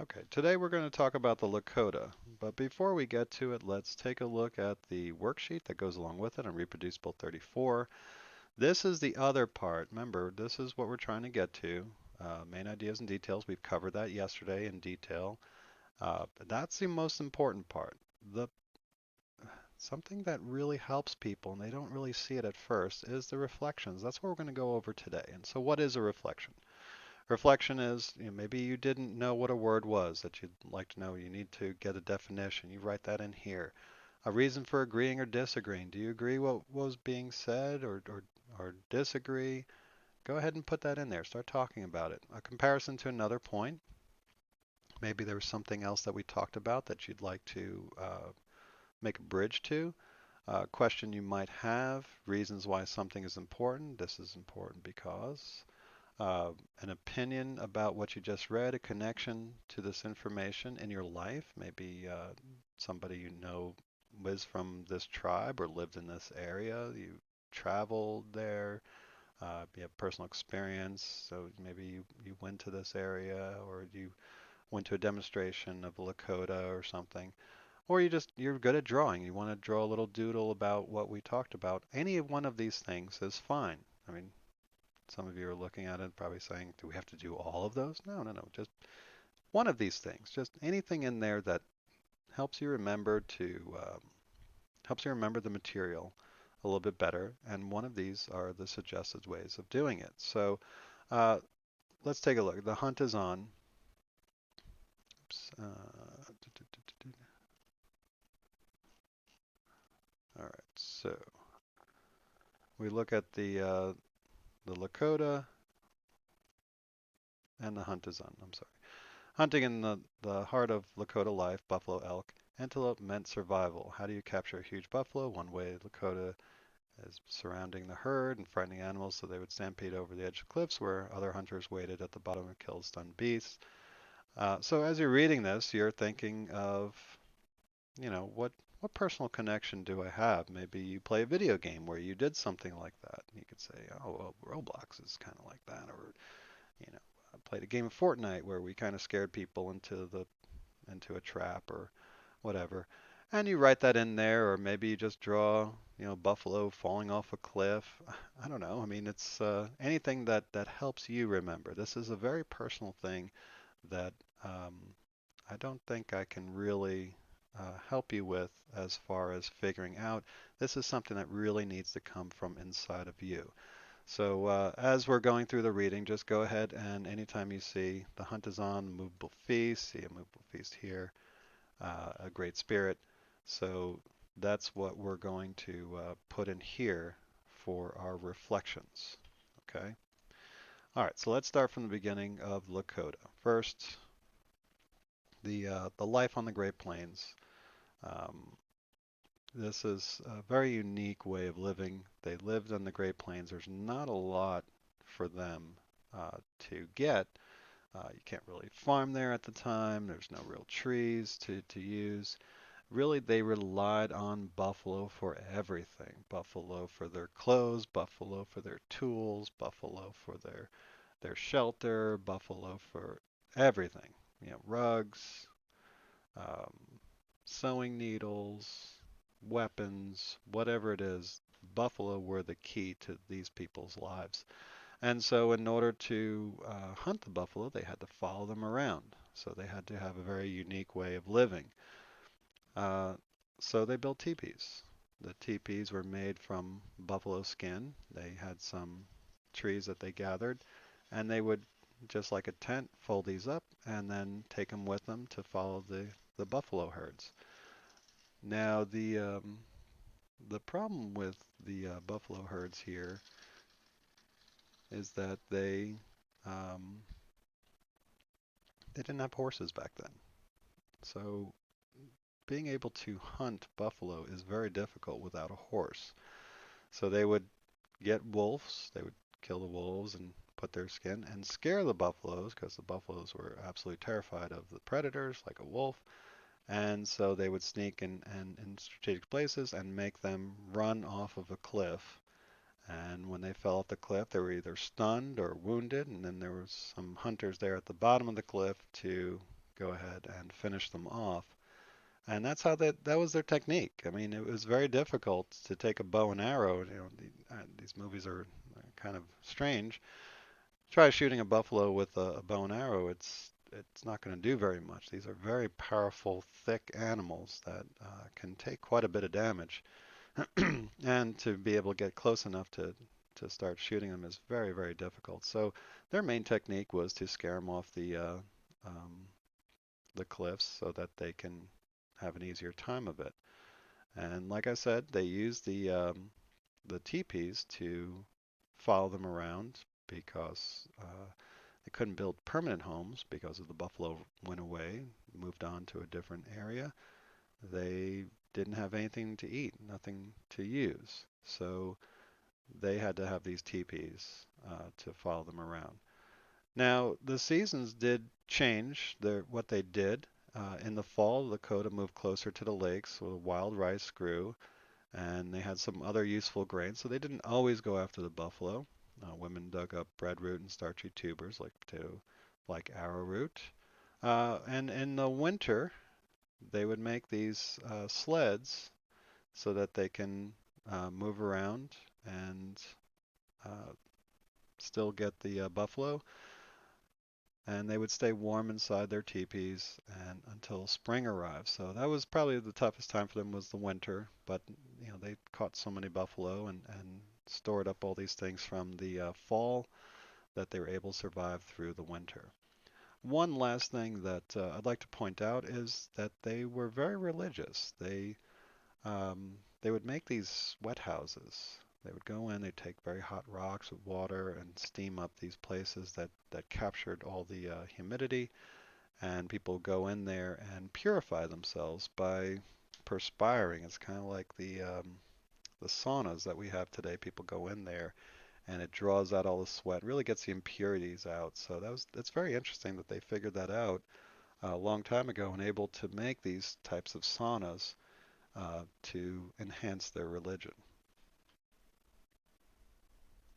Okay, today we're going to talk about the Lakota, but before we get to it, let's take a look at the worksheet that goes along with it on Reproducible 34. This is the other part. Remember, this is what we're trying to get to. Main ideas and details. We've covered that yesterday in detail. But that's the most important part. The Something that really helps people, and they don't really see it at first, is the reflections. That's what we're going to go over today. And so, what is a reflection? Reflection is, maybe you didn't know what a word was that you'd like to know. You need to get a definition. You write that in here. A reason for agreeing or disagreeing. Do you agree what was being said or disagree? Go ahead and put that in there. Start talking about it. A comparison to another point. Maybe there was something else that we talked about that you'd like to make a bridge to. Question you might have. Reasons why something is important. This is important because uh, an opinion about what you just read, a connection to this information in your life. Maybe somebody you know was from this tribe or lived in this area. You traveled there. You have personal experience. So maybe you went to this area or you went to a demonstration of Lakota or something. Or you're good at drawing. You want to draw a little doodle about what we talked about. Any one of these things is fine. I mean, some of you are looking at it probably saying, do we have to do all of those? No, no, no. Just one of these things. Just anything in there that helps you remember to helps you remember the material a little bit better. And one of these are the suggested ways of doing it. So uh, let's take a look. The hunt is on. Oops. All right. So we look at the Lakota and the hunt is on. I'm sorry. Hunting in the heart of Lakota life, buffalo elk, antelope meant survival. How do you capture a huge buffalo? One way Lakota is surrounding the herd and frightening animals so they would stampede over the edge of cliffs where other hunters waited at the bottom and killed stunned beasts. So as you're reading this, you're thinking of, what personal connection do I have? Maybe you play a video game where you did something like that. You could say, oh, well, Roblox is kind of like that, or you know, I played a game of Fortnite where we kind of scared people into a trap or whatever. And you write that in there, or maybe you just draw, buffalo falling off a cliff. I don't know. I mean, it's anything that helps you remember. This is a very personal thing that I don't think I can really help you with as far as figuring out. This is something that really needs to come from inside of you. So as we're going through the reading, just go ahead and anytime you see the hunt is on, movable feast, see a movable feast here, a great spirit. So that's what we're going to put in here for our reflections. Okay. All right. So let's start from the beginning of Lakota. First, the life on the Great Plains. Um, this is a very unique way of living. They lived on the Great Plains. There's not a lot for them to get. You can't really farm there at the time. There's no real trees to use. Really, they relied on buffalo for everything. Buffalo for their clothes, buffalo for their tools, buffalo for their shelter, buffalo for everything. Rugs, um, sewing needles, weapons, whatever it is. Buffalo were the key to these people's lives. And so, in order to hunt the buffalo, they had to follow them around. So, they had to have a very unique way of living. Uh, so, they built teepees. The teepees were made from buffalo skin. They had some trees that they gathered, and they would, just like a tent, fold these up and then take them with them to follow the buffalo herds. Now, the problem with the buffalo herds here is that um, they didn't have horses back then. So being able to hunt buffalo is very difficult without a horse. So they would get wolves, they would kill the wolves and put their skin and scare the buffaloes because the buffaloes were absolutely terrified of the predators like a wolf. And so they would sneak in strategic places and make them run off of a cliff. And when they fell off the cliff, they were either stunned or wounded, and then there was some hunters there at the bottom of the cliff to go ahead and finish them off. And that's how that was their technique. I mean, it was very difficult to take a bow and arrow. These movies are kind of strange. Try shooting a buffalo with a bow and arrow. It's not going to do very much. These are very powerful, thick animals that can take quite a bit of damage. And to be able to get close enough to start shooting them is very, very difficult. So their main technique was to scare them off um, the cliffs so that they can have an easier time of it. And like I said, they used the teepees to follow them around because they couldn't build permanent homes because of the buffalo went away, moved on to a different area. They didn't have anything to eat, nothing to use. So they had to have these teepees to follow them around. Now, the seasons did change what they did. In the fall, the Lakota moved closer to the lakes, so the wild rice grew, and they had some other useful grains, so they didn't always go after the buffalo. Women dug up breadroot and starchy tubers like potato, like arrowroot. And in the winter, they would make these sleds so that they can move around and uh, still get the buffalo, and they would stay warm inside their teepees and until spring arrived. So that was probably the toughest time for them was the winter, but they caught so many buffalo and stored up all these things from the fall that they were able to survive through the winter. One last thing that I'd like to point out is that they were very religious. They would make these sweat houses. They would go in, they'd take very hot rocks with water and steam up these places that captured all the humidity, and people go in there and purify themselves by perspiring. It's kind of like the saunas that we have today. People go in there and it draws out all the sweat, really gets the impurities out. So that's very interesting that they figured that out a long time ago and able to make these types of saunas to enhance their religion.